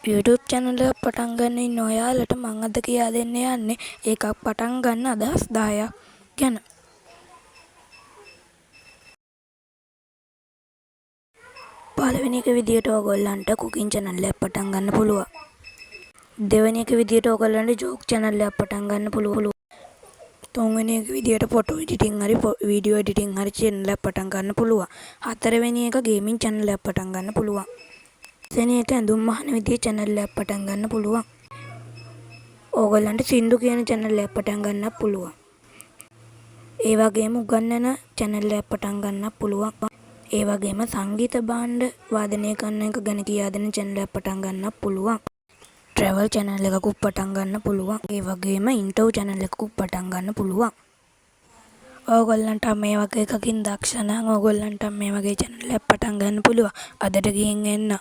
YouTube channel එක පටන් ගන්න ඉන්න ඔයාලට මම අද කියා දෙන්න යන්නේ ඒකක් පටන් ගන්න අදහස් 10ක් ගැන. පළවෙනි එක විදියට ඕගොල්ලන්ට cooking channel එකක් පටන් ගන්න පුළුවන්. දෙවෙනි එක විදියට ඕගොල්ලන්ට joke channel එකක් පටන් ගන්න පුළුවන්. තුන්වෙනි එක විදියට photo editing හරි video editing හරි channel එකක් පටන් ගන්න පුළුවන්. හතරවෙනි එක gaming channel එකක් පටන් ගන්න පුළුවන්. පස්වෙනි එක ඇඳුම් අහන විදිහේ channel එකක් පටන් ගන්න පුළුවන්. ඕගොල්ලන්ට සින්දු කියන channel එකක් පටන් ගන්නත් පුළුවන්. ඒ වගේම උගන්වන channel එකක් පටන් ගන්නත් පුළුවන්. ඒ වගේම සංගීත භාණ්ඩ වාදනය කරන එක ගැන කියා දෙන channel එකක් පටන් ගන්නත් පුළුවන්. travel channel එකකුත් පටන් ගන්න පුළුවන්. ඒ වගේම interview channel එකකුත් පටන් ගන්න පුළුවන්. ඕගොල්ලන්ට මේ වගේ එකකින් දක්ෂ නම් ඕගොල්ලන්ට මේ වගේ channel එකක් පටන් ගන්න පුළුවන්. අදට ගිහින් එන්න.